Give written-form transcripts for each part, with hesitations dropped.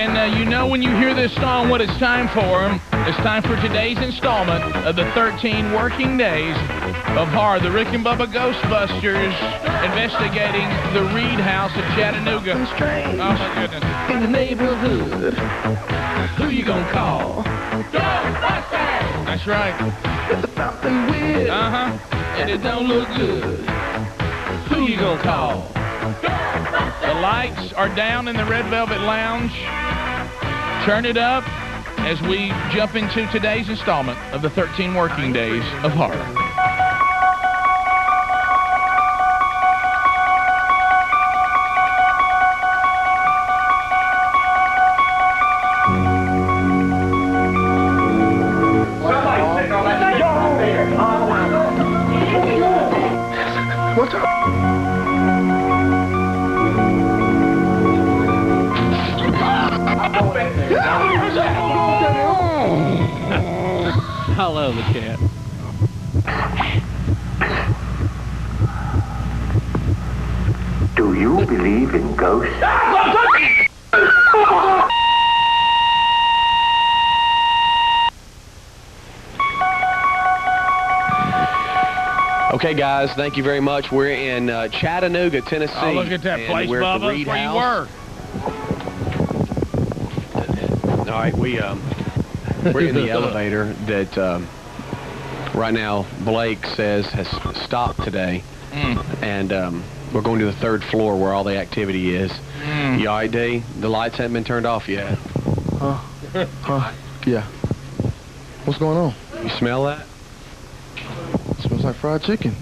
And you know when you hear this song what it's time for. It's time for today's installment of the 13 working days of horror. The Rick and Bubba Ghostbusters investigating the Reed House in Chattanooga. Strange. Oh, my goodness. In the neighborhood. Who you gonna call? Ghostbusters! That's right. It's about them weird. Uh-huh. And it don't look good. Who you gonna call? The lights are down in the Red Velvet Lounge. Turn it up as we jump into today's installment of the 13 working days of horror. What's up? Hello, the cat. Do you believe in ghosts? Okay, guys, thank you very much. We're in Chattanooga, Tennessee. Oh, look at that and place, we're at the Bubba. Reed Where you House. were. All right, we're in the elevator that right now Blake says has stopped today, and we're going to the 3rd floor where all the activity is. You all right, D? The lights haven't been turned off yet. Yeah. What's going on? You smell that? Smells like fried chicken.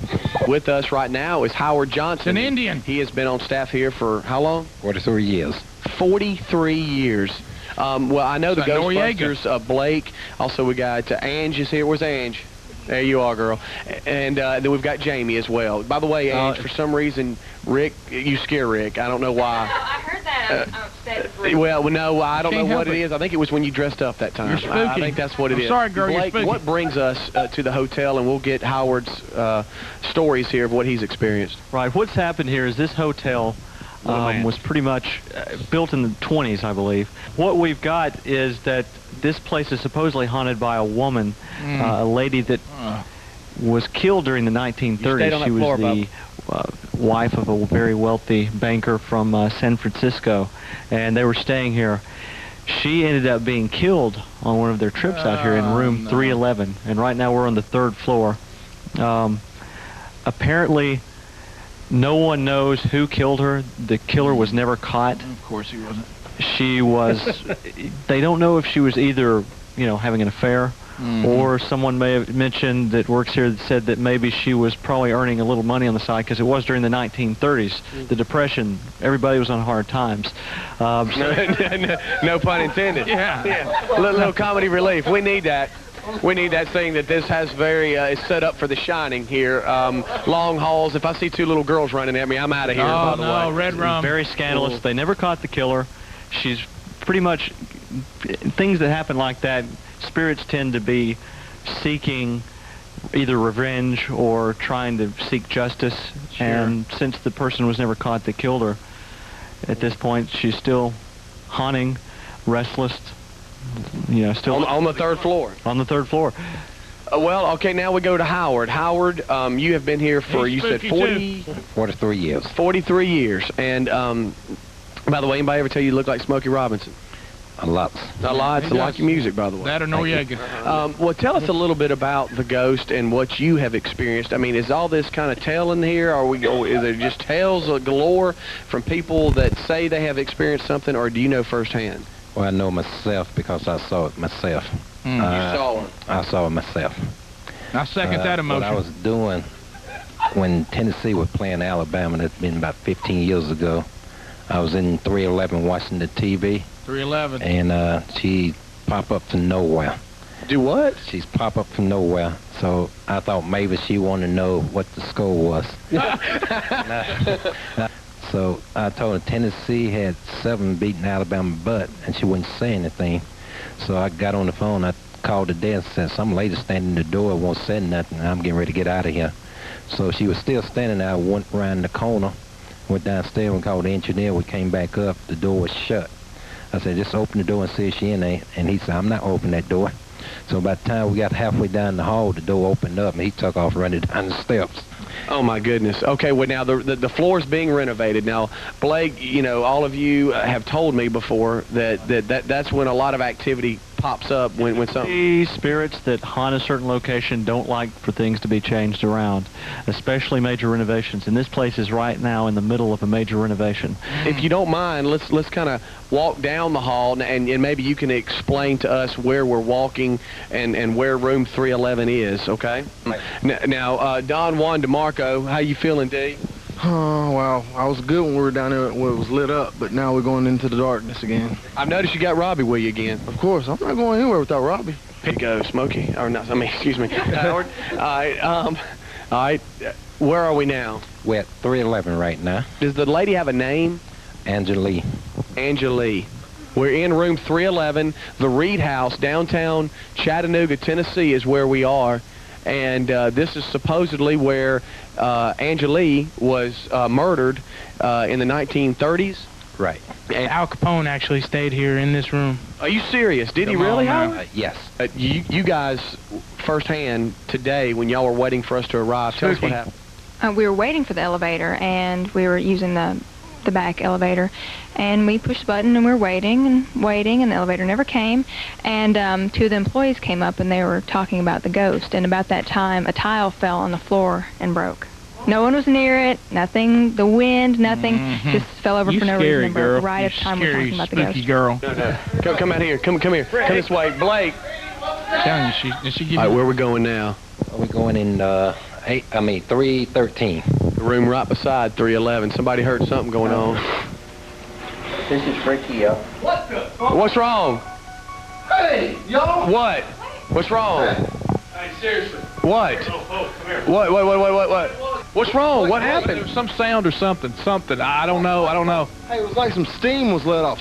With us right now is Howard Johnson. An Indian. He has been on staff here for how long? 43 years. 43 years. Well, I know the It's like Ghostbusters, Blake. Also, we got Ange is here. Where's Ange? There you are, girl. And then we've got Jamie as well. By the way, Ange, for some reason, Rick, you scare Rick. I don't know why. No, I heard that. I'm upset with Rick. Well, no, I don't Can't know help what it it. is. I think it was when you dressed up that time. You're spooky. I think that's what it I'm is. sorry, girl, you're Blake, spooky. what brings us to the hotel, and we'll get Howard's stories here of what he's experienced. Right. What's happened here is this hotel was pretty much built in the 20s, I believe. What we've got is that this place is supposedly haunted by a woman, a lady that was killed during the 1930s. She was the wife of a very wealthy banker from San Francisco, and they were staying here. She ended up being killed on one of their trips out here in room 311, and right now we're on the 3rd floor. Apparently, no one knows who killed her. The killer was never caught. Of course he wasn't. She was, they don't know if she was either, having an affair, or someone may have mentioned that works here that said that maybe she was probably earning a little money on the side, because it was during the 1930s, the Depression. Everybody was on hard times. No pun intended. Yeah. Little comedy relief. We need that. We need that thing that this has very, it's set up for The Shining here. Long halls. If I see 2 little girls running at me, I'm out of here, by the way. Red rum. Very scandalous. They never caught the killer. She's pretty much, things that happen like that, spirits tend to be seeking either revenge or trying to seek justice. Sure. And since the person was never caught that killed her, at this point she's still haunting, restless, still On the 3rd floor. on the 3rd floor. Well, okay, now we go to Howard. Howard, you have been here for, He's you said spooky, 43 years. 43 years. And, by the way, anybody ever tell you look like Smokey Robinson? A lot. A lot. He I like does. your music, by the way. That or Noriega. Well, tell us a little bit about the ghost and what you have experienced. I mean, is all this kind of tale in here? Is there just tales galore from people that say they have experienced something, or do you know firsthand? Well, I know myself because I saw it myself. You saw it. I saw it myself. I second that emotion. What I was doing when Tennessee was playing Alabama, that's been about 15 years ago, I was in 311 watching the TV. 311. And she popped up from nowhere. Do what? She's popped up from nowhere. So I thought maybe she wanted to know what the score was. So I told her Tennessee had 7 beating Alabama butt, and she wouldn't say anything. So I got on the phone. I called the dad and said, some lady standing in the door won't say nothing. I'm getting ready to get out of here. So she was still standing there. I went around the corner, went downstairs and called the engineer. We came back up. The door was shut. I said, just open the door and see if she in there. And he said, I'm not opening that door. So by the time we got halfway down the hall, the door opened up, and he took off running down the steps. Oh, my goodness. Okay, well, now the floor's being renovated. Now, Blake, you know, all of you have told me before that's when a lot of activity pops up when something... The spirits that haunt a certain location don't like for things to be changed around, especially major renovations. And this place is right now in the middle of a major renovation. If you don't mind, let's kind of walk down the hall, and maybe you can explain to us where we're walking and where room 311 is, okay? Now, Don Juan DeMarco, how you feeling, D? Oh, well, I was good when we were down there when it was lit up, but now we're going into the darkness again. I've noticed you got Robbie with you again. Of course, I'm not going anywhere without Robbie. Here you go, Smokey. Or not, I mean, excuse me. Howard. All right, where are we now? We're at 311 right now. Does the lady have a name? Angela. Angela. We're in room 311, the Reed House, downtown Chattanooga, Tennessee is where we are. And this is supposedly where Angela was murdered in the 1930s. Right. And Al Capone actually stayed here in this room. Are you serious? Did he really, Howard? Yes. You guys, firsthand today, when y'all were waiting for us to arrive, tell us what happened. We were waiting for the elevator, and we were using the back elevator, and we pushed the button, and we were waiting, and the elevator never came, and two of the employees came up, and they were talking about the ghost, and about that time, a tile fell on the floor and broke. No one was near it, nothing, the wind, nothing, just fell over for no reason and broke right at the time we're talking about the ghost. Girl. Come out here, come here, come this way. Blake. Telling you, did she give All right, where are we going now? We're going in 313. The room right beside 311. Somebody heard something going on. This is Ricky, yo. What's wrong? Hey, y'all! What? What's wrong? Hey, seriously. What? Oh, come here. What? What's wrong? What happened? There was some sound or something. I don't know. Hey, it was like some steam was let off.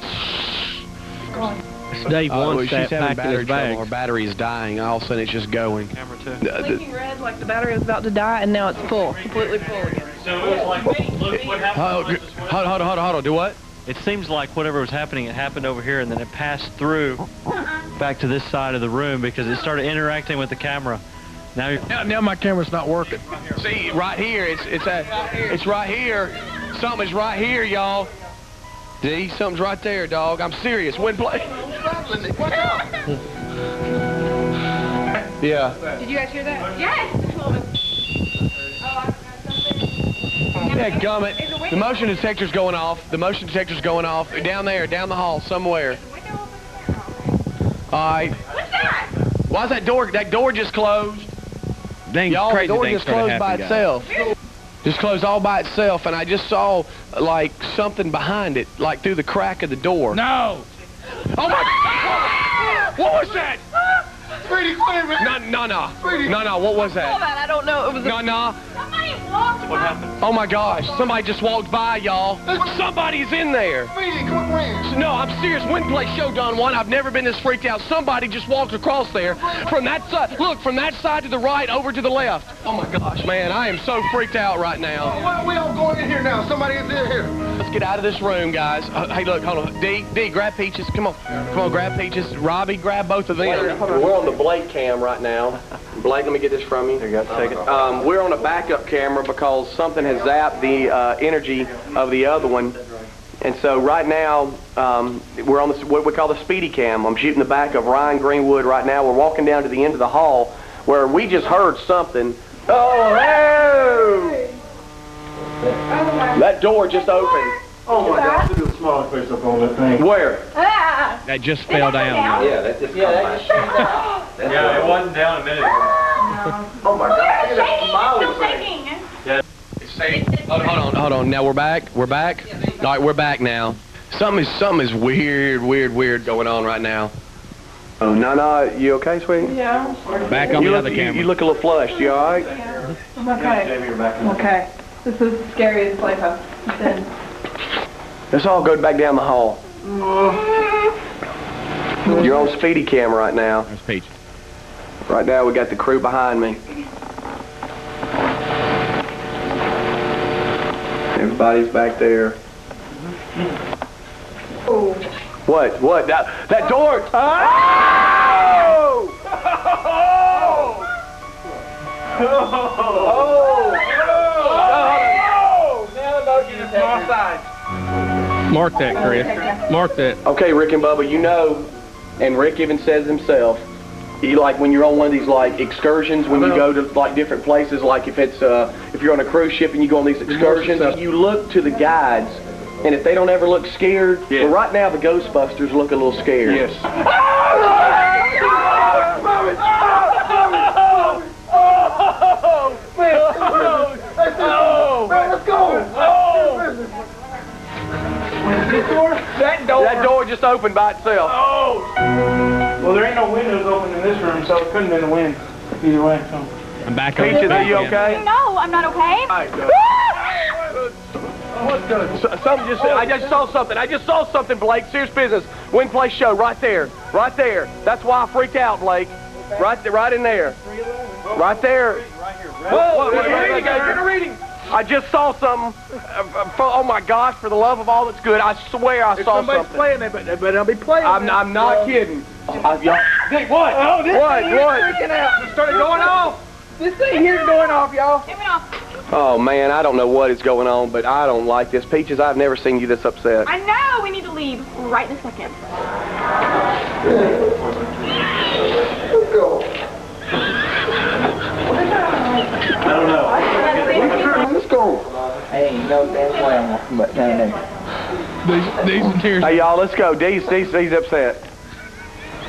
Dave wants she's that having back in his battery trouble. bag. Her battery is dying. All of a sudden, it's just going. Camera too. Blinking red like the battery was about to die, and now it's full, completely full again. So it was like, look what happened. Hold on. Do what? It seems like whatever was happening, it happened over here, and then it passed through back to this side of the room because it started interacting with the camera. Now my camera's not working. See, right here, it's right here. Something's right here, y'all. D, something's right there, dog. I'm serious. When play. Yeah. Did you guys hear that? Yes! Yeah, gummit. The motion detector's going off. Down there, down the hall, somewhere. All right. What's that? Why's that door? That door just closed. Y'all, the door just closed by itself. Just closed all by itself, and I just saw, like, something behind it, like through the crack of the door. No. Oh, my God! What was that? Pretty clear, man. No, what was that? I don't know. It was No. Somebody walked What happened? Oh, my gosh. Somebody just walked by, y'all. Somebody's in there. Speedy, come on. No, I'm serious. When play show, Don Juan, I've never been this freaked out. Somebody just walked across there from that side. Look, from that side to the right, over to the left. Oh, my gosh, man. I am so freaked out right now. Why are we all going in here now? Somebody is in here. Let's get out of this room, guys. Hey, look, hold on. D, grab Peaches. Come on, grab Peaches. Robbie, grab both of them. We're on the Blake cam right now. Blake, let me get this from you. There you go. Take it. We're on a backup camera because something has zapped the energy of the other one. And so right now, we're on what we call the speedy cam. I'm shooting the back of Ryan Greenwood right now. We're walking down to the end of the hall where we just heard something. Oh, hey! That door just opened. Oh my God, look at the small place up on that thing. Where? That just fell down. Yeah, that just Yeah, it wasn't down a minute ago. Oh my God, look at that smile. Hold on. Now we're back. All right, we're back now. Something is weird going on right now. Oh, Nana, you okay, sweetie? Yeah. Back on the other camera. You look a little flushed. You all right? I'm okay. Okay. This is the scariest place I've been. Let's all go back down the hall. You're on speedy cam right now. There's Peach. Right now, we got the crew behind me. Everybody's back there. What? What? That door. Oh! Mark that, Chris. Mark that. Okay, Rick and Bubba, you know, and Rick even says himself, like when you're on one of these like excursions, when you go to like different places, like if you're on a cruise ship and you go on these excursions, you look to the guides, and if they don't ever look scared, well, right now the Ghostbusters look a little scared. Yes. Let's go! That door just opened by itself. Oh! Well, there ain't no windows open in this room, so it couldn't have been the wind. Either way, so. I'm back on. Peaches, are you okay? No, I'm not okay. I just saw something. I just saw something, Blake. Serious business. Win Place Show, right there. Right there. That's why I freaked out, Blake. Right in there. Right there. Whoa, get a reading. I just saw something. Oh my gosh, for the love of all that's good, I swear I saw something. Playing, they better be playing. I'm not kidding. What? Oh, this thing here freaking out. It started going off. This thing here's going off, y'all. It went off. Oh man, I don't know what is going on, but I don't like this. Peaches, I've never seen you this upset. I know. We need to leave right in a second. Let's go. I don't know. Let's go. Hey, no damn way I'm walking back down there. These tears. Hey y'all, let's go. D's upset.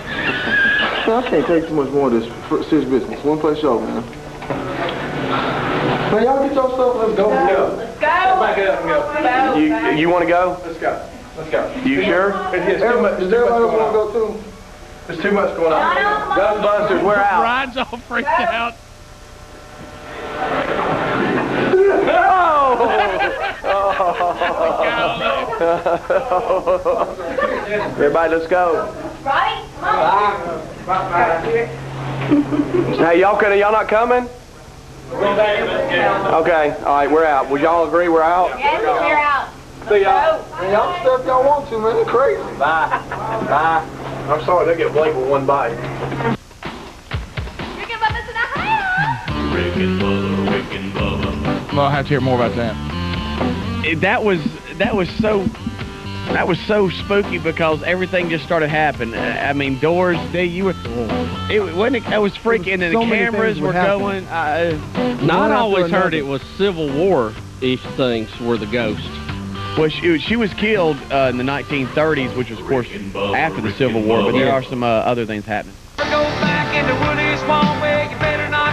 I can't take too much more of this serious business. One Place Show, man. Man, y'all get your stuff. Let's go. Let's go. Back it up and go. You want to go? Let's go. Let's go. You sure? It's too much. There's too much going on. Go too. There's too much going on. Ghostbusters, we're out. Ryan's all freaked out. Everybody, let's go. Right? Come on. Hey, y'all not coming? Okay, all right, we're out. Would y'all agree we're out? Yes, we're out. See y'all. Man, y'all stuff y'all want to, man. It's crazy. Bye. Bye. I'm sorry, they get Blake with one bite. Rick and Bubba's in the house. Rick and Bubba. Well, I'll have to hear more about that. That was so spooky because everything just started happening. I mean, doors. It was freaking, and the cameras were going. I always heard it was Civil War-ish things were the ghosts. Well, she was killed in the 1930s, which was, of course, after the Civil War. But there are some other things happening.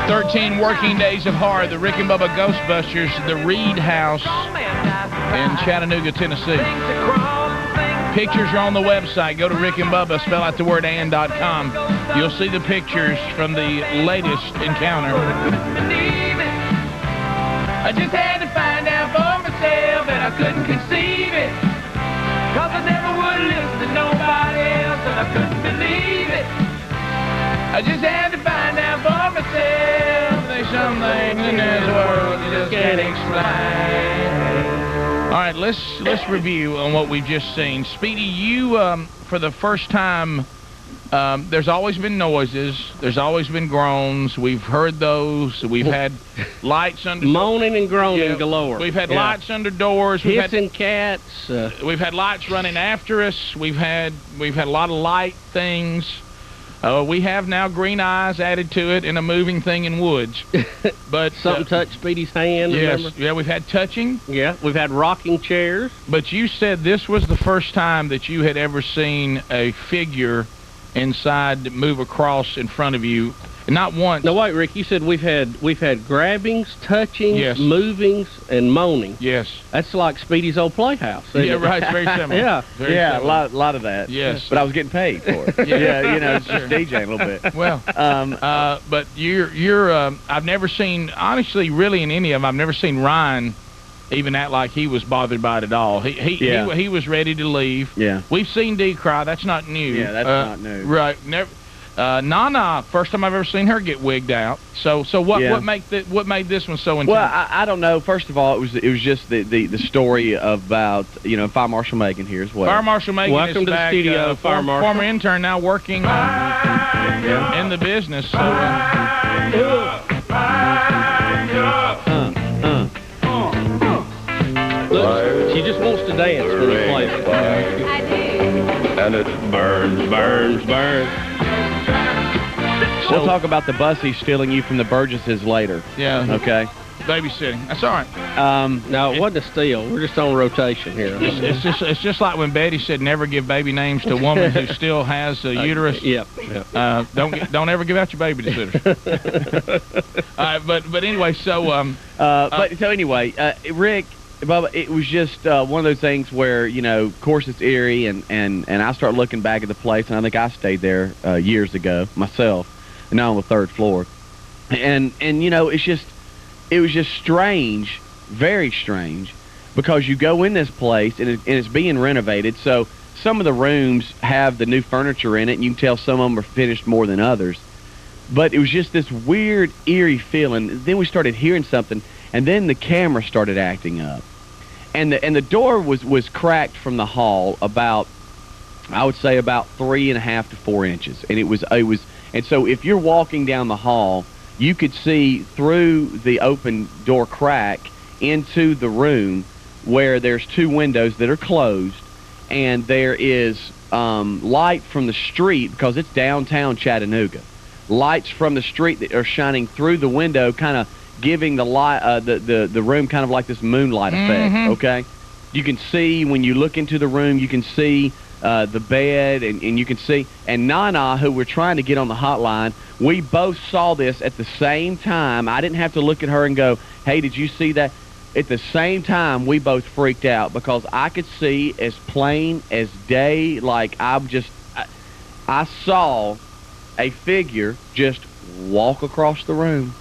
13 working days of horror. The Rick and Bubba Ghostbusters, the Reed House in Chattanooga, Tennessee. Pictures are on the website. Go to Rick and Bubba, spell out the word and.com. You'll see the pictures from the latest encounter. I just had to find out for myself, and I couldn't conceive it. Cause I never would listen to nobody else, and I couldn't believe it. I just had to find out for myself. There's some things in this world you just can't explain. All right, let's review on what we've just seen. Speedy, you for the first time, there's always been noises. There's always been groans. We've heard those. We've had lights under moaning and groaning galore. We've had lights under doors. We've hissing cats. We've had lights running after us. We've had a lot of light things. We have now green eyes added to it and a moving thing in woods. But something touched Speedy's hand, yes, remember? Yeah, we've had touching. Yeah, we've had rocking chairs. But you said this was the first time that you had ever seen a figure inside move across in front of you. Not once. No, wait, Rick, you said we've had grabbings, touchings, movings, and moaning. Yes. That's like Speedy's old playhouse. Yeah, right. It's very similar. Yeah. Very similar. A lot of that. Yes. But I was getting paid for it. Yeah, it's just DJing a little bit. Well, but you're I've never seen, honestly, really in any of them, I've never seen Ryan even act like he was bothered by it at all. He was ready to leave. Yeah. We've seen Dee cry. That's not new. Yeah, that's not new. Right. Never. Nana, first time I've ever seen her get wigged out. So what made this one so intense? Well, I don't know. First of all, it was just the story about Fire Marshal Megan here as well. Fire Marshal Megan Welcome is to back, the studio, Fire Marshal. Former intern, now working in the business. So, Look, she just wants to dance when you play it. I do. And it burns, burns, burns. We'll talk about the bussy stealing you from the Burgesses later. Yeah. Okay. Babysitting. That's all right. No, it wasn't a steal. We're just on rotation here. It's just like when Betty said, "Never give baby names to a woman who still has a uterus." Yep. Don't ever give out your babysitters. All right, but anyway, so anyway, Rick, Bubba, it was just one of those things where of course it's eerie, and I start looking back at the place, and I think I stayed there years ago myself, and now on the 3rd floor, and it was just strange, very strange, because you go in this place and it's being renovated, so some of the rooms have the new furniture in it, and you can tell some of them are finished more than others. But it was just this weird, eerie feeling. Then we started hearing something, and then the camera started acting up. And the door was cracked from the hall about, I would say, about 3.5 to 4 inches. And it was and so if you're walking down the hall, you could see through the open door crack into the room where there's 2 windows that are closed, and there is light from the street, because it's downtown Chattanooga. Lights from the street that are shining through the window, kind of giving the light, the room kind of like this moonlight effect. Okay, you can see when you look into the room, you can see the bed, and you can see, and Nana, who we're trying to get on the hotline, we both saw this at the same time. I didn't have to look at her and go, "Hey, did you see that?" At the same time, we both freaked out, because I could see as plain as day, like I saw a figure just walk across the room,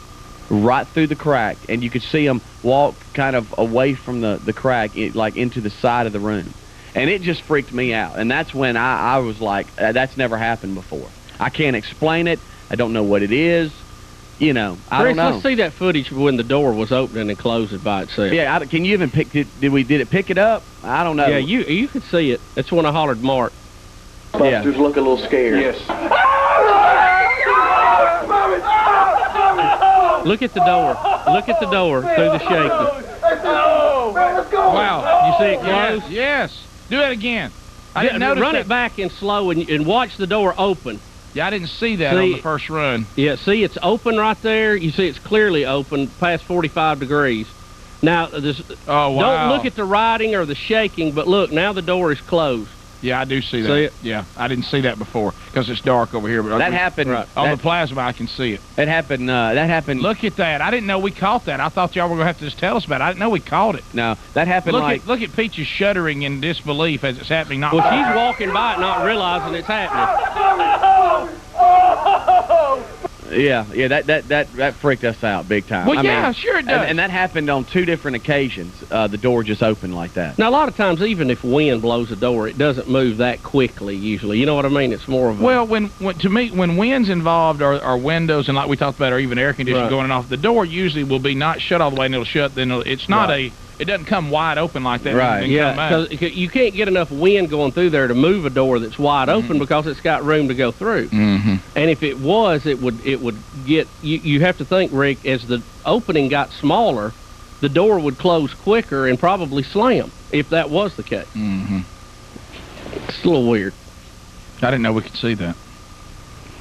right through the crack, and you could see him walk kind of away from the crack, like into the side of the room. And it just freaked me out. And that's when I was like, that's never happened before. I can't explain it. I don't know what it is. I don't know. Let's see that footage when the door was opening and closing by itself. Yeah, can you even pick it? Did it pick it up? I don't know. Yeah, you could see it. That's when I hollered Mark. Busters look a little scared. Yes. Look at the door. Look at the door through the shaking. Wow. You see it close? Yes. Do it again. I didn't notice Run that. it back in slow and watch the door open. Yeah, I didn't see that on the first run. Yeah, see, it's open right there. You see it's clearly open past 45 degrees. Now, don't look at the writing or the shaking, but look, now the door is closed. Yeah, I do see that. See it? Yeah, I didn't see that before because it's dark over here. But that happened. On the plasma, I can see it. It happened. That happened. Look at that. I didn't know we caught that. I thought y'all were going to have to just tell us about it. I didn't know we caught it. No, that happened Look at Peaches shuddering in disbelief as it's happening. Well, she's walking by it not realizing it's happening. Yeah, that freaked us out big time. Well, yeah, sure it does. And that happened on 2 different occasions. The door just opened like that. Now, a lot of times, even if wind blows the door, it doesn't move that quickly usually. You know what I mean? It's more of a... Well, when wind's involved or windows, and like we talked about, or even air conditioning going off, the door usually will be not shut all the way and it'll shut. Then it's not it doesn't come wide open like that. Right. Yeah, because you can't get enough wind going through there to move a door that's wide open because it's got room to go through. And if it was, it would get... You have to think, Rick, as the opening got smaller, the door would close quicker and probably slam, if that was the case. It's a little weird. I didn't know we could see that.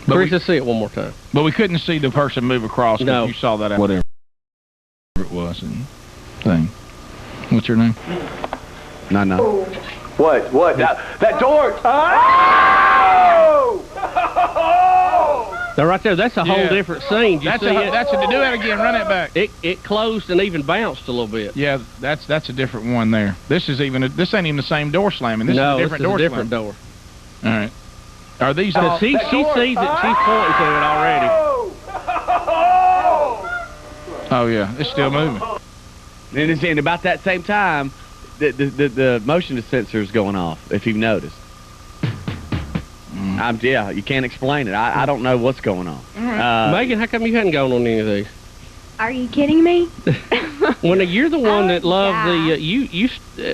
But Chris, let's see it one more time. But we couldn't see the person move across. No. You saw that. Whatever it was and thing. What's your name? No. What? That door! Now, right there, that's a whole different scene. Do you see it? Do that again. Run it back. It closed and even bounced a little bit. Yeah, that's a different one there. This ain't even the same door slamming. This is a different door. Different door. All right. Are these all? She sees it. She's pointing to it already. Oh yeah, it's still moving. And about that same time, the motion sensor is going off. If you've noticed. Yeah, you can't explain it. I don't know what's going on. Megan, how come you hadn't gone on any of these? Are you kidding me? When you're the one that loved the, you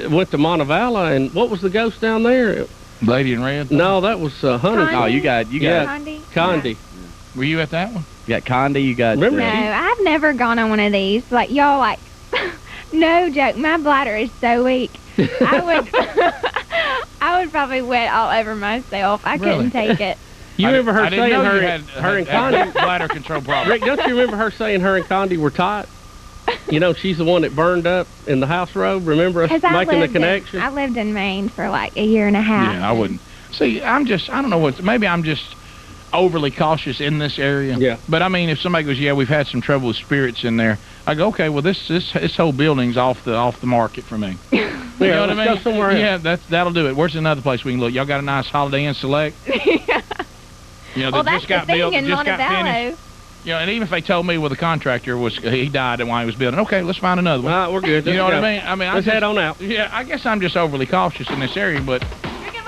went to Montevallo, and what was the ghost down there? Lady in Red? No, that was Hunter. Oh, you got Condi. Yeah. Were you at that one? You got Condi, you got... No, I've never gone on one of these. Like, y'all, like, no joke, my bladder is so weak. I would probably wet all over myself. I couldn't take it. You remember her saying her and Condi... bladder control problem. Rick, don't you remember her saying her and Condi were tight? You know, she's the one that burned up in the house robe. Remember us making the connection? I lived in Maine for like a year and a half. Yeah, I wouldn't. See, I don't know maybe I'm just overly cautious in this area. Yeah. But I mean, if somebody goes, yeah, we've had some trouble with spirits in there, I go, okay, well, this whole building's off the market for me. You know what I mean? Go somewhere else. Yeah, that'll do it. Where's another place we can look? Y'all got a nice Holiday Inn Select? Yeah. You know, Well, that that's just got the thing built, in just got Montevallo. finished. You know, and even if they told me, well, the contractor he died while he was building, okay, let's find another one. All right, we're good. You know Let's what go. I mean? Let's head on out. Yeah, I guess I'm just overly cautious in this area, but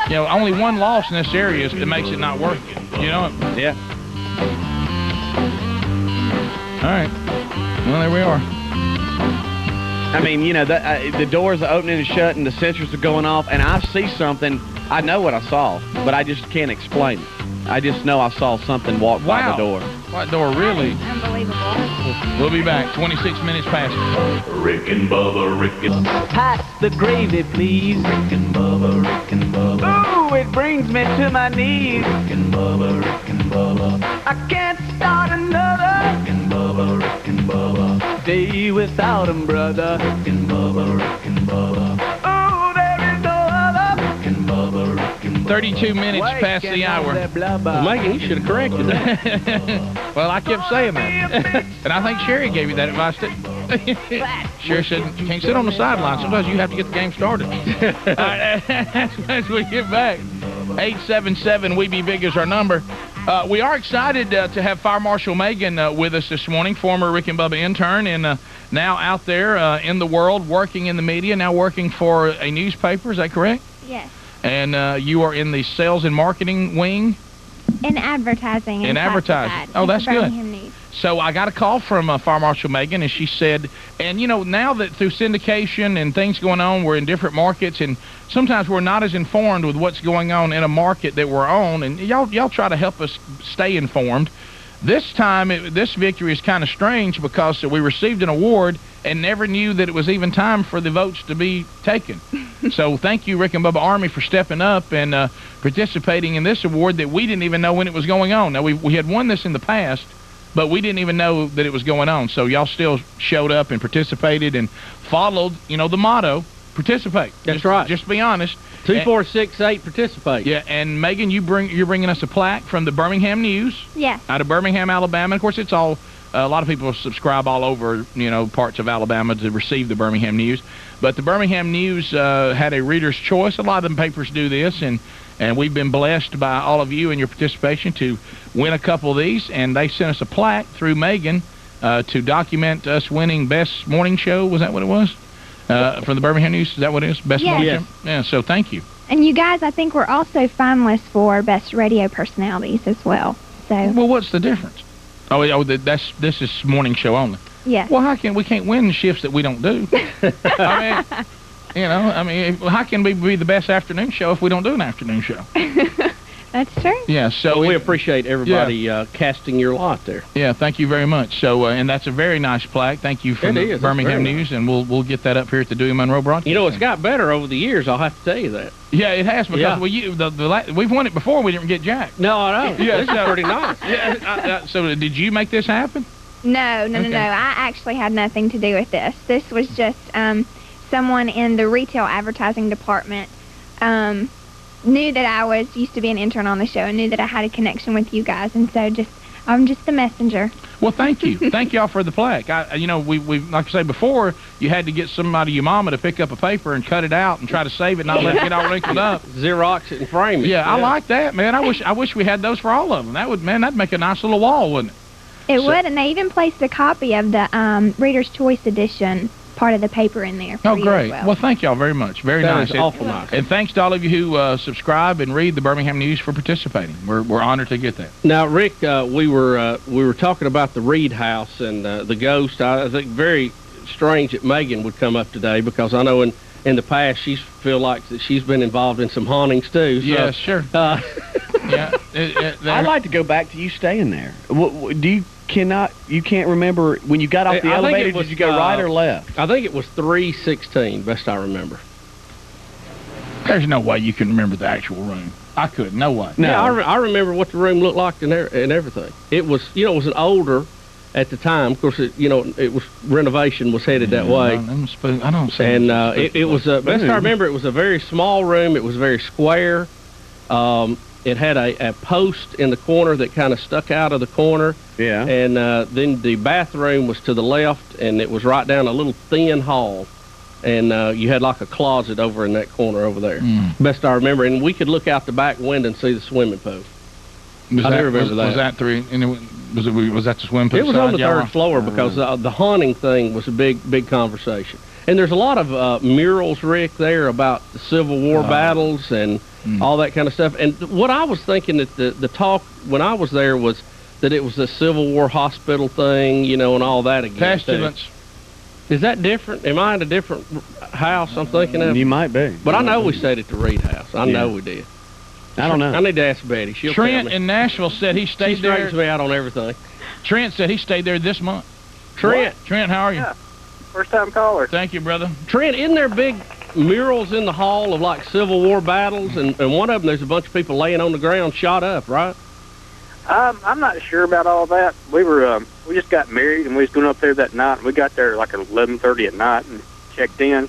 you know, only one loss in this area that makes it not worth it. You know? Yeah. All right. Well, there we are. I mean, you know, the doors are opening and shutting, the sensors are going off, and I see something. I know what I saw, but I just can't explain it. I just know I saw something walk by the door. What door, really? Unbelievable. We'll be back. 26 minutes past. Rick and Bubba, Rick and Bubba. Pass the gravy, please. Rick and Bubba, Rick and Bubba. Ooh, it brings me to my knees. Rick and Bubba, Rick and Bubba. I can't start another Rick and Bubba, Rick and Bubba. day without 'em, brother. Rick and Bubba, Rick and Bubba. Ooh, there is no other. Rick and Bubba, Rick and Bubba. 32 minutes past the hour. Megan, you should have corrected that. Well, I kept saying that. And I think Sherry gave you that advice, too. Sherry said, you can't sit on the sideline. Sometimes you have to get the game started. All right, as we get back, 877-WE-BE-BIG is our number. We are excited to have Fire Marshal Megan with us this morning, former Rick and Bubba intern, and now out there in the world, working in the media, now working for a newspaper. Is that correct? Yes. And you are in the sales and marketing wing? In advertising. In advertising. Oh, that's good. News. So I got a call from Fire Marshal Megan, and she said, and you know, now that through syndication and things going on, we're in different markets, and sometimes we're not as informed with what's going on in a market that we're on, and y'all try to help us stay informed. This time, this victory is kind of strange because we received an award and never knew that it was even time for the votes to be taken. So thank you, Rick and Bubba Army, for stepping up and participating in this award that we didn't even know when it was going on. Now, we had won this in the past, but we didn't even know that it was going on. So y'all still showed up and participated and followed, you know, the motto, participate. That's right. Just be honest. 2, 4, 6, 8, participate. Yeah, and Megan, you're bringing us a plaque from the Birmingham News. Yes. Out of Birmingham, Alabama. Of course, it's all a lot of people subscribe all over, you know, parts of Alabama to receive the Birmingham News. But the Birmingham News had a reader's choice. A lot of them papers do this, and we've been blessed by all of you and your participation to win a couple of these. And they sent us a plaque through Megan to document us winning Best Morning Show. Was that what it was? From the Birmingham News, is that what it is? Best Morning Show? Yeah, so thank you. And you guys, I think we're also finalists for Best Radio Personalities as well. So. Well, what's the difference? This is morning show only. Yeah. Well, how can we can't win shifts that we don't do? I mean, you know, how can we be the best afternoon show if we don't do an afternoon show? That's true. Yeah, so we appreciate everybody casting your lot there. Yeah, thank you very much. So, and that's a very nice plaque. Thank you from the Birmingham News, and we'll get that up here at the Dewey Monroe broadcast. You know, it's got better over the years. I'll have to tell you that. Yeah, it has because we've won it before. We didn't get jack. No, I know. Yeah, this is pretty nice. Yeah. So, did you make this happen? No. I actually had nothing to do with this. This was just someone in the retail advertising department knew that I used to be an intern on the show and knew that I had a connection with you guys, and so I'm just the messenger. Well, thank you. Thank y'all for the plaque. You know, we like I say before, you had to get somebody, your mama, to pick up a paper and cut it out and try to save it, not let it get all wrinkled up. Xerox it and frame it. Yeah, I like that, man. I wish we had those for all of them. That'd make a nice little wall, wouldn't it? It would, and they even placed a copy of the Reader's Choice edition part of the paper in there. For Oh, you great. As Well, thank y'all very much. Very That nice. is awful nice. And thanks to all of you who subscribe and read the Birmingham News for participating. We're honored to get that. Now, Rick, we were talking about the Reed house and the ghost. I think very strange that Megan would come up today, because I know in the past she's feel like that she's been involved in some hauntings too. So, Yeah, sure. Yeah. I'd like to go back to you staying there. You can't remember when you got off the elevator, did you go right or left? I think it was 316, best I remember. There's no way you can remember the actual room. I couldn't. No way. No. Yeah, I remember what the room looked like and everything. It was, it was an older at the time. Of course, it was renovation was headed that way. I don't see. And it was best I remember. It was a very small room. It was very square. It had a post in the corner that kind of stuck out of the corner. Yeah. And then the bathroom was to the left, and it was right down a little thin hall. And you had like a closet over in that corner over there. Best I remember. And we could look out the back window and see the swimming pool. I do remember that. Was that was that the swimming pool? It was on the third floor, because the haunting thing was a big conversation. And there's a lot of murals, Rick, there about the Civil War battles and all that kind of stuff. And what I was thinking that the talk when I was there was that it was a Civil War hospital thing, and all that again. Pestilence. Is that different? Am I in a different house I'm thinking of? You might be. But I know we stayed at the Reed house. I know we did. I don't know. I need to ask Betty. She'll Trent tell me. in Nashville said he stayed there. She straightens me out on everything. Trent said he stayed there this month. Trent. What? Trent, how are you? Yeah. First time caller. Thank you, brother. Trent, isn't there big murals in the hall of like Civil War battles? And one of them, there's a bunch of people laying on the ground shot up, right? I'm not sure about all that. We just got married, and we was going up there that night. And we got there like at 11:30 at night and checked in.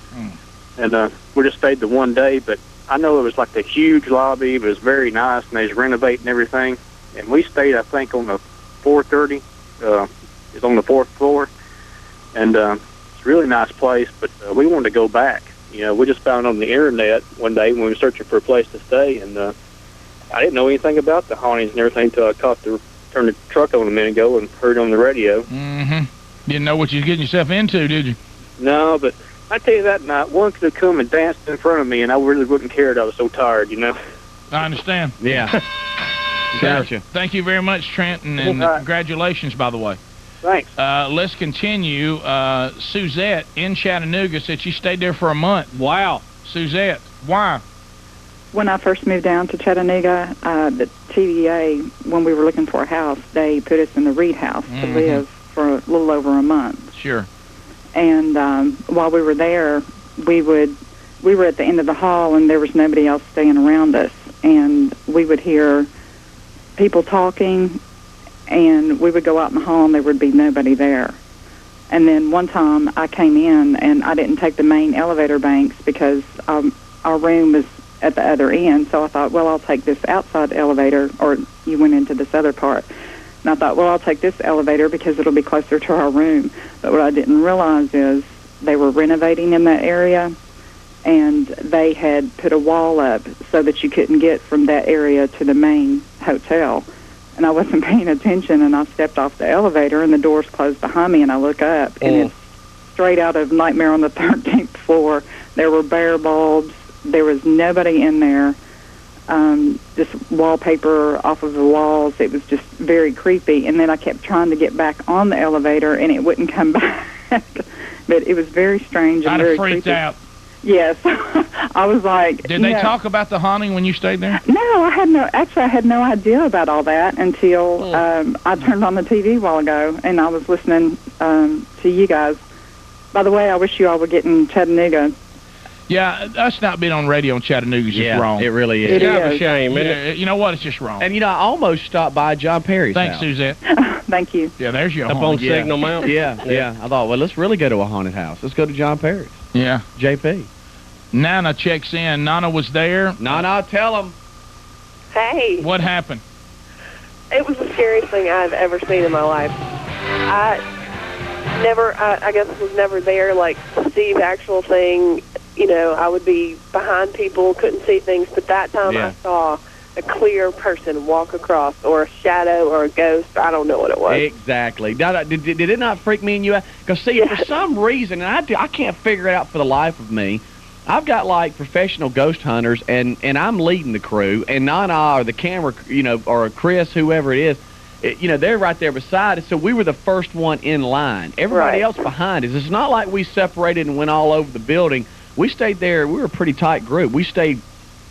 And we just stayed the one day, but I know it was like the huge lobby. It was very nice, and they was renovating everything. And we stayed, I think, on the 430. It's on the 4th floor. And it's a really nice place, but we wanted to go back. We just found on the internet one day when we were searching for a place to stay, and I didn't know anything about the hauntings and everything until I turned the truck on a minute ago and heard it on the radio. Didn't know what you were getting yourself into, did you? No, but I tell you that night, one could have come and danced in front of me, and I really wouldn't care. I was so tired, I understand. Yeah. Gotcha. Thank you very much, Trent, and congratulations, by the way. Thanks. Let's continue. Suzette in Chattanooga said she stayed there for a month. Wow. Suzette, why? When I first moved down to Chattanooga, the TVA, when we were looking for a house, they put us in the Reed house to live for a little over a month. Sure. And while we were there, we were at the end of the hall, and there was nobody else staying around us. And we would hear people talking, and we would go out in the hall, and there would be nobody there. And then one time I came in, and I didn't take the main elevator banks because our room was at the other end. So I thought, well, I'll take this outside elevator, or you went into this other part. And I thought, well, I'll take this elevator because it'll be closer to our room. But what I didn't realize is they were renovating in that area, and they had put a wall up so that you couldn't get from that area to the main hotel. And I wasn't paying attention, and I stepped off the elevator, and the doors closed behind me, and I look up, and it's straight out of Nightmare on the 13th Floor. There were bare bulbs. There was nobody in there. Just wallpaper off of the walls. It was just very creepy. And then I kept trying to get back on the elevator, and it wouldn't come back. But it was very strange and very creepy. I'd have freaked out. Yes. I was like... Did they talk about the haunting when you stayed there? No, I had no idea about all that until I turned on the TV a while ago, and I was listening to you guys. By the way, I wish you all would get in Chattanooga. Yeah, us not being on radio in Chattanooga is just wrong. It really is. It's kind of a shame, isn't it? You know what? It's just wrong. And, I almost stopped by John Perry's Thanks, house. Suzette. Thank you. Yeah, there's your Up on Signal Mountain? Yeah. I thought, well, let's really go to a haunted house. Let's go to John Perry's. Yeah. JP. Nana checks in. Nana was there. Nana, tell him. Hey. What happened? It was the scariest thing I've ever seen in my life. I guess was never there, like, to see the actual thing. I would be behind people, couldn't see things, but that time I saw a clear person walk across, or a shadow, or a ghost. I don't know what it was. Exactly. Did it not freak me and you out? Because, see, for some reason, and I can't figure it out for the life of me, I've got, like, professional ghost hunters, and I'm leading the crew, and Nana or the camera, you know, or Chris, whoever it is, you know, they're right there beside us, so we were the first one in line. Everybody else behind us. It's not like we separated and went all over the building. We stayed there. We were a pretty tight group. We stayed,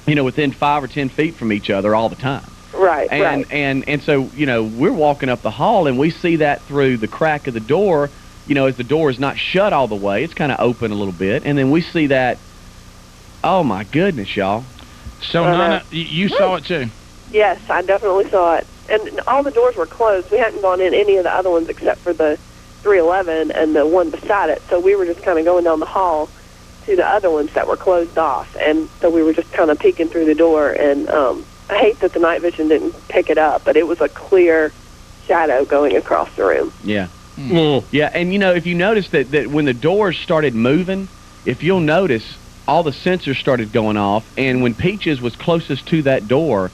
you know, within 5 or 10 feet from each other all the time. Right, and so, you know, we're walking up the hall, and we see that through the crack of the door, you know, as the door is not shut all the way. It's kind of open a little bit, and then we see that. Oh, my goodness, y'all. So, Nana, you saw it, too? Yes, I definitely saw it. And all the doors were closed. We hadn't gone in any of the other ones except for the 311 and the one beside it. So we were just kind of going down the hall to the other ones that were closed off. And so we were just kind of peeking through the door. And I hate that the night vision didn't pick it up, but it was a clear shadow going across the room. Yeah. Yeah, and, you know, if you notice that when the doors started moving, if you'll notice, all the sensors started going off. And when Peaches was closest to that door,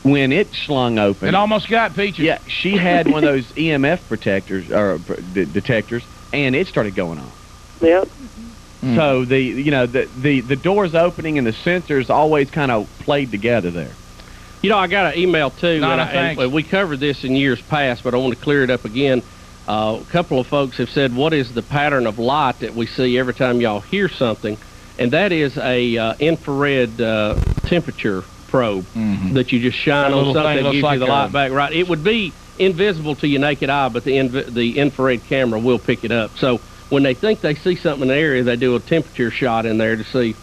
when it slung open, it almost got Peaches. Yeah, she had one of those EMF protectors or detectors, and it started going off. Yep. So the doors opening and the sensors always kind of played together there. You know, I got an email too. And we covered this in years past, but I want to clear it up again. A couple of folks have said, "What is the pattern of light that we see every time y'all hear something?" And that is a infrared temperature probe that you just shine on something and gives you the light back. Right, it would be invisible to your naked eye, but the infrared camera will pick it up. So when they think they see something in the area, they do a temperature shot in there to see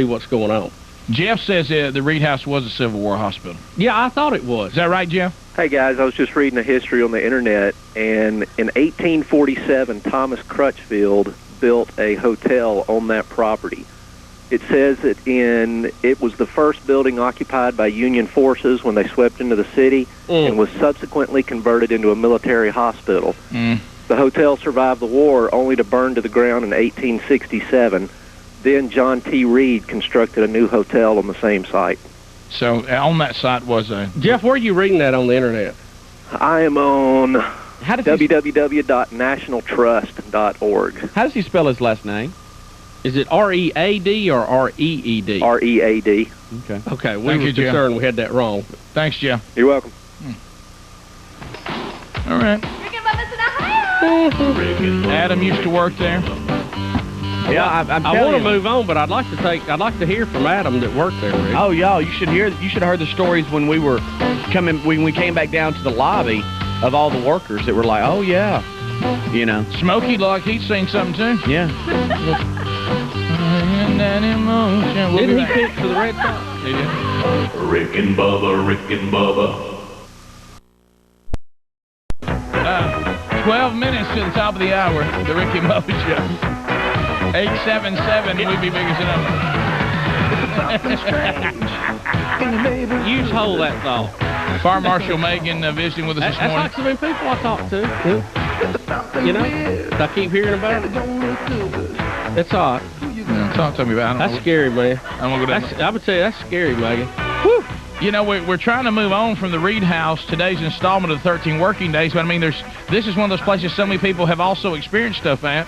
what's going on. Jeff says the Reed House was a Civil War hospital. Yeah, I thought it was. Is that right, Jeff? Hey, guys, I was just reading the history on the Internet, and in 1847, Thomas Crutchfield built a hotel on that property. It says that it was the first building occupied by Union forces when they swept into the city and was subsequently converted into a military hospital. The hotel survived the war only to burn to the ground in 1867. Then John T. Reed constructed a new hotel on the same site. So on that site was a... Jeff, where are you reading that on the Internet? I am on www.nationaltrust.org. How does he spell his last name? Is it R-E-A-D or R-E-E-D? R-E-A-D. Okay. Okay, we were concerned we had that wrong. Thanks, Jeff. You're welcome. All right. Adam used to work there. Yeah, I want to move on, but I'd like to hear from Adam that worked there, Rick. Oh, y'all, you should have heard the stories when we came back down to the lobby of all the workers that were like, oh yeah, you know. Smokey, like he'd seen something too. Yeah. Didn't he pitch for the Red Sox? He did. Rick and Bubba, Rick and Bubba. 12 minutes to the top of the hour, the Rick and Bubba Show. 877, we'd be big as a number. You just hold that thought. Fire Marshal Megan visiting with us this morning. That's like so many people I talk to. You know, I keep hearing about it. It's all right. Yeah, talk to me about it. That's scary, man. I'm gonna go down. I would tell you, that's scary, Megan. Whew. You know, we're trying to move on from the Reed House, today's installment of 13 Working Days, but I mean, this is one of those places so many people have also experienced stuff at.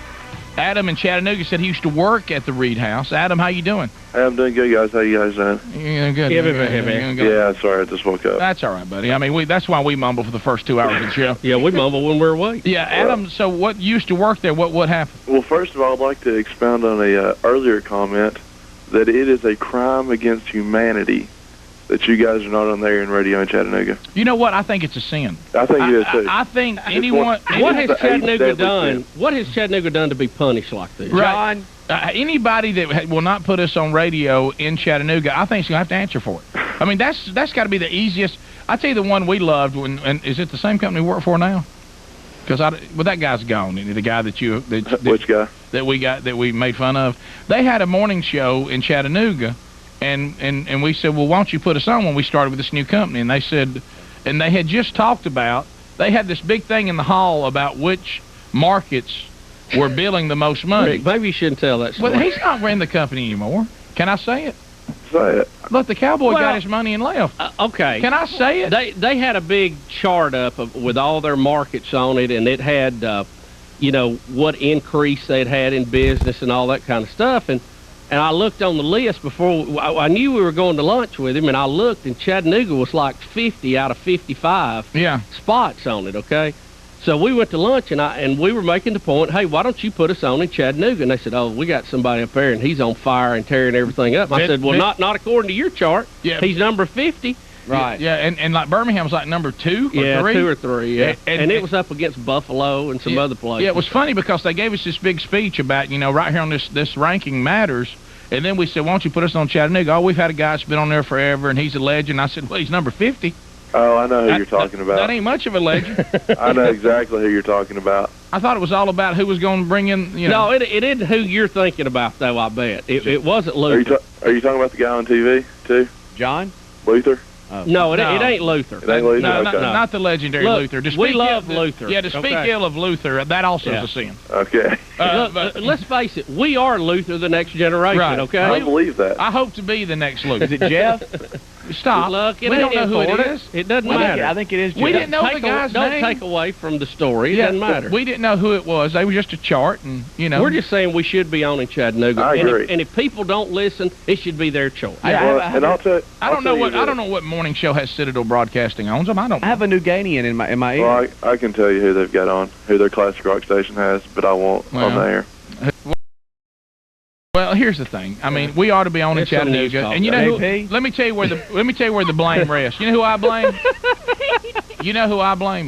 Adam in Chattanooga said he used to work at the Reed House. Adam, how you doing? I'm doing good, guys. How you guys doing? Yeah, good. Yeah, sorry, I just woke up. That's all right, buddy. I mean, that's why we mumble for the first 2 hours of the show. Yeah, we mumble when we're awake. Yeah, Adam, so what used to work there? What happened? Well, first of all, I'd like to expound on a earlier comment that it is a crime against humanity that you guys are not on there in radio in Chattanooga. You know what? I think it's a sin. I think it is, too. I think anyone... What has Chattanooga done? What has Chattanooga done to be punished like this? Right. John, anybody that will not put us on radio in Chattanooga, I think is going to have to answer for it. I mean, that's got to be the easiest. I tell you the one we loved, and is it the same company we work for now? Because that guy's gone. The guy that which guy? That we made fun of. They had a morning show in Chattanooga. And we said, well, why don't you put us on when we started with this new company? And they said, and they had just talked about, they had this big thing in the hall about which markets were billing the most money. Rick, maybe you shouldn't tell that story. Well, he's not running the company anymore. Can I say it? say it. Look, the cowboy got his money and left. Okay. Can I say it? They had a big chart up with all their markets on it, and it had, you know, what increase they'd had in business and all that kind of stuff. And I looked on the list before. I knew we were going to lunch with him, and I looked, and Chattanooga was like 50 out of 55 spots on it, okay? So we went to lunch, and we were making the point, hey, why don't you put us on in Chattanooga? And they said, oh, we got somebody up there, and he's on fire and tearing everything up. I said, well, not according to your chart. Yeah. He's number 50. Right. Yeah, and like Birmingham's like number 2 or 3? Yeah, 2 or 3, yeah. And it was up against Buffalo and some other places. Yeah, it was funny because they gave us this big speech about, you know, right here on this ranking matters. And then we said, why don't you put us on Chattanooga? Oh, we've had a guy that's been on there forever, and he's a legend. I said, well, he's number 50. Oh, I know who you're talking about. That ain't much of a legend. I know exactly who you're talking about. I thought it was all about who was going to bring in, you know. No, it isn't who you're thinking about, though, I bet. It wasn't Luther. Are you talking about the guy on TV, too? John? Luther? No, it ain't Luther. It ain't Luther? No, okay. not the legendary Look, Luther. we love Luther. Yeah, to speak ill of Luther, that also is a sin. Okay. Look, let's face it, we are Luther, the next generation, right. okay? I believe that. I hope to be the next Luther. Is it Jeff? Stop. Look, we don't know who it is. It doesn't matter. I think it is Jeff. We didn't know the guy's name. Don't take away from the story. It doesn't matter. We didn't know who it was. They were just a chart, and, you know. We're just saying we should be on in Chattanooga. I agree. And if people don't listen, it should be their choice. I don't know what morning show has Citadel Broadcasting owns them. I have a New Ganian in my ear. Well, I can tell you who they've got on, who their classic rock station has, but I won't on the air. Well, here's the thing. I mean, we ought to be on in Chattanooga, and you know who, let me tell you where the blame rests. You know who I blame? You know who I blame?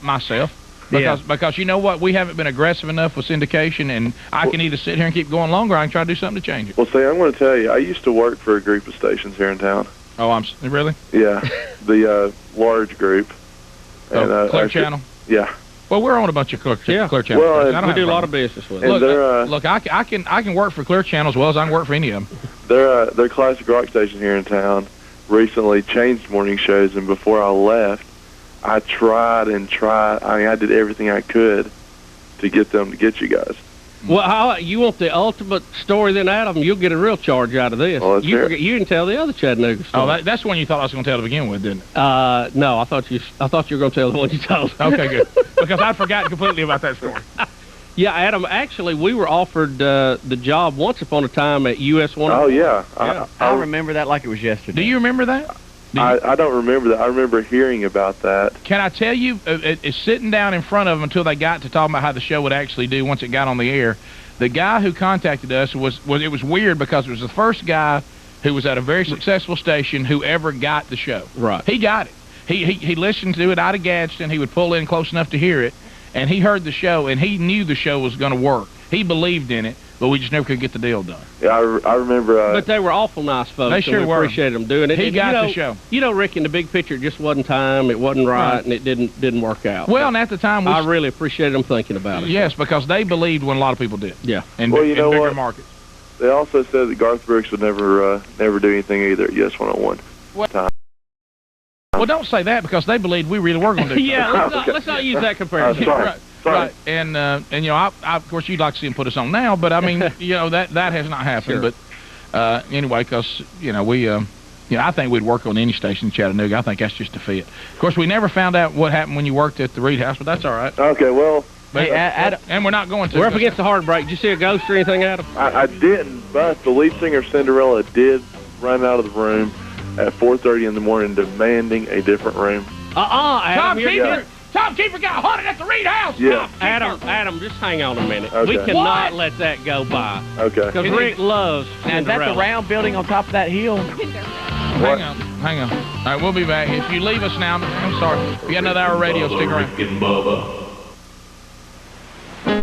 Myself. Because you know what? We haven't been aggressive enough with syndication, and I can either sit here and keep going longer, or I can try to do something to change it. Well, see, I'm going to tell you, I used to work for a group of stations here in town. Oh, really? Yeah, the large group. And, Clear Channel? Yeah. Well, we're on a bunch of Clear Channel. Well, we do a lot of business with it. Look, I can work for Clear Channel as well as I can work for any of them. Their classic rock station here in town recently changed morning shows, and before I left, I tried. I mean, I did everything I could to get them to get you guys. Well, you want the ultimate story then, Adam? You'll get a real charge out of this. Well, you can tell the other Chattanooga story. Oh, that's the one you thought I was going to tell to begin with, didn't it? No, I thought you were going to tell the one you told. Okay, good. Because I'd forgotten completely about that story. Yeah, Adam, actually, we were offered the job once upon a time at US 1. Oh, yeah. I remember that like it was yesterday. Do you remember that? I don't remember that. I remember hearing about that. Can I tell you, it's sitting down in front of them until they got to talking about how the show would actually do once it got on the air. The guy who contacted us it was weird because it was the first guy who was at a very successful station who ever got the show. Right. He got it. He listened to it out of Gadsden. He would pull in close enough to hear it, and he heard the show, and he knew the show was going to work. He believed in it, but we just never could get the deal done. Yeah, I remember. But they were awful nice folks. They sure and we were. Appreciated them doing it. He got the show. You know, Rick, in the big picture, it just wasn't time. It wasn't right, and it didn't work out. Well, and at the time, I really appreciated them thinking about it. Yes, because they believed when a lot of people did. Yeah. And well, you know bigger what? markets. They also said that Garth Brooks would never do anything either at US 101. Well, don't say that because they believed we really were going to do yeah, let's not use that comparison. Sorry. Right, and you know, I of course you'd like to see him put us on now, but I mean, you know, that has not happened. Sure. But anyway, because you know I think we'd work on any station in Chattanooga. I think that's just a fit. Of course, we never found out what happened when you worked at the Reed House, but that's all right. Okay, well. But, and we're not going to. We're up against the hard break. Did you see a ghost or anything, Adam? I didn't, but the lead singer of Cinderella did run out of the room at 4:30 in the morning, demanding a different room. Adam. Tom Keeper got haunted at the Reed House. Yeah. Adam, just hang on a minute. Okay. We cannot let that go by. Okay. Because Rick loves Cinderella. Is that the round building on top of that hill? Hang on. All right, we'll be back. If you leave us now, I'm sorry. If you got another hour of radio, stick around. Rick and Bubba.